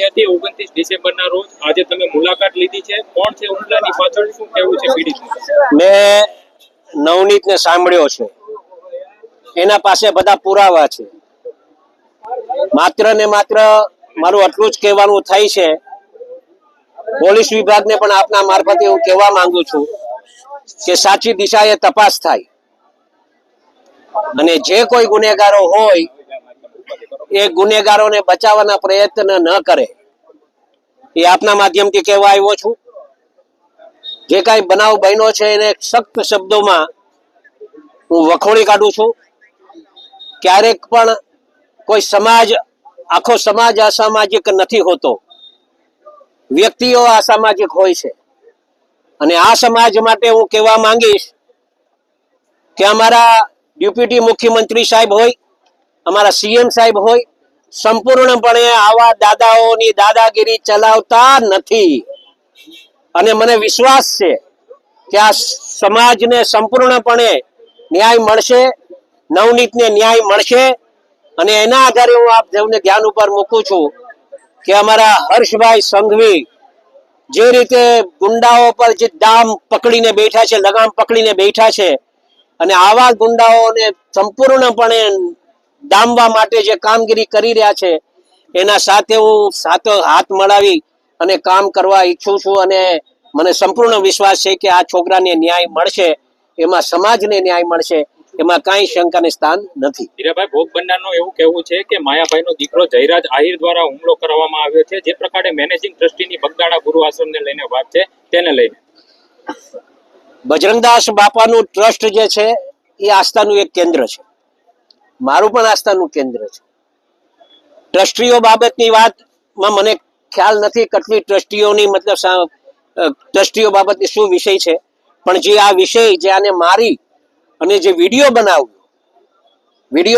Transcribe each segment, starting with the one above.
બની હતી 29 ડિસેમ્બરના રોજ. આજે તમે મુલાકાત લીધી છે. કોણ છે હુમલાની પાછળ, શું કહેવું છે પીડિતનું? મેં નવનીતને સાંભળ્યો છે, એના પાસે બધા પુરાવા છે. માત્ર ને માત્ર મારું આટલું જ કહેવાનું થાય છે. પોલીસ વિભાગને પણ આપના મારફતે હું કહેવા માંગુ છું કે સાચી દિશાએ તપાસ થાય અને જે કોઈ ગુનેગારો હોય એ ગુનેગારોને બચાવવાના પ્રયત્ન ન કરે, એ આપના માધ્યમથી કહેવા આવ્યો છું. જે કાંઈ બનાવ બન્યો છે એને સખ્ત શબ્દોમાં હું વખોડી કાઢું છું. ક્યારેક પણ કોઈ સમાજ, આખો સમાજ અસામાજિક નથી હોતો, વ્યક્તિઓ અસામાજિક હોય છે. અને આ સમાજ માટે હું કહેવા માંગીશ કે અમારા ડેપ્યુટી મુખ્યમંત્રી સાહેબ હોય, અમારા સીએમ સાહેબ હોય, સંપૂર્ણપણે આવા દાદાઓની દાદાગીરી ચલાવતા નથી. અને મને વિશ્વાસ છે કે આ સમાજને સંપૂર્ણપણે ન્યાય મળશે, નવનીતને ન્યાય મળશે. અને એના આધારે હું આપ સૌને ધ્યાન ઉપર મૂકું છું કે અમારા હર્ષભાઈ સંઘવી જે રીતે ગુંડાઓ પર જે દામ પકડીને બેઠા છે, લગામ પકડીને બેઠા છે, અને આવા ગુંડાઓને સંપૂર્ણપણે ડામવા માટે જે કામગીરી કરી રહ્યા છે, એના સાથે હું સાથો હાથ મળાવી અને કામ કરવા ઈચ્છું છું. અને મને સંપૂર્ણ વિશ્વાસ છે કે આ છોકરાને ન્યાય મળશે, એમાં સમાજને ન્યાય મળશે, એમાં કાંઈ શંકાને સ્થાન નથી. હીરાભાઈ, ભોગ બનનારનું એવું કહેવું છે કે માયાભાઈનો દીકરો જયરાજ આહિર દ્વારા હુમલો કરવામાં આવ્યો છે. જે પ્રકારે મેનેજિંગ ટ્રસ્ટીની બગદાણા ગુરુ આશ્રમને લઈને વાત છે, તેને લઈને બજરંગદાસ બાપાનું ટ્રસ્ટ જે છે એ આસ્થાનું એક કેન્દ્ર છે. મારું પણ આસ્થાનું કેન્દ્ર છે. ટ્રસ્ટીઓ બાબતની વાતમાં મને ખ્યાલ નથી કેટલી ટ્રસ્ટીઓની મતલબ ટ્રસ્ટીઓ બાબતની શું વિષય છે, પણ જે આ વિષય, જે આને મારી અને જે વિડીયો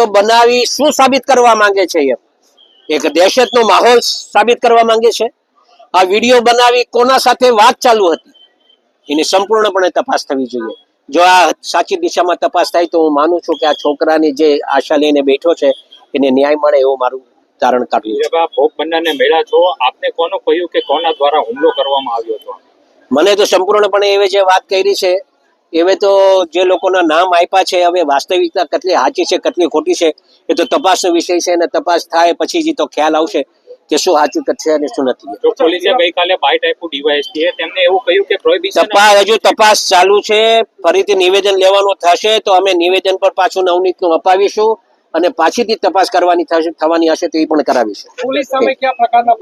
બનાવી શું સાબિત કરવા માંગે છે? એક દહેશતનો માહોલ સાબિત કરવા માંગે છે. આ વિડીયો બનાવી કોના સાથે વાત ચાલુ હતી એની સંપૂર્ણપણે તપાસ થવી જોઈએ. જો આ સાચી દિશામાં તપાસ થાય તો હું માનું છું કે આ છોકરાની જે આશા લઈને બેઠો છે એને ન્યાય મળે એવું મારું તારણ કાઢ્યું છે. ભોગ બનનારને મળ્યા છો, આપને કોનું કહ્યું કે કોના દ્વારા હુમલો કરવામાં આવ્યો હતો? મને તો સંપૂર્ણપણે એવે જે વાત કરી છે, એવે તો જે લોકોના નામ આપ્યા છે, હવે વાસ્તવિકતા કેટલી સાચી છે કેટલી ખોટી છે એ તો તપાસનો વિષય છે, અને તપાસ થાય પછી જ તો ખ્યાલ આવશે કે શું સાચું છે અને શું નથી. તો પોલીસે ગઈકાલે બાઇટ આપ્યું ડીવાયએસપીએ, તેમને એવું કહ્યું કે પ્રોહિબિશન. હજુ તપાસ ચાલુ છે. ફરીથી નિવેદન લેવાનું થશે તો અમે નિવેદન પર પાછું નવનીતનું અપાવીશું અને પાછીથી તપાસ કરવાની થવાની હશે તો એ પણ કરાવીશું. પોલીસ સામે કયા પ્રકારના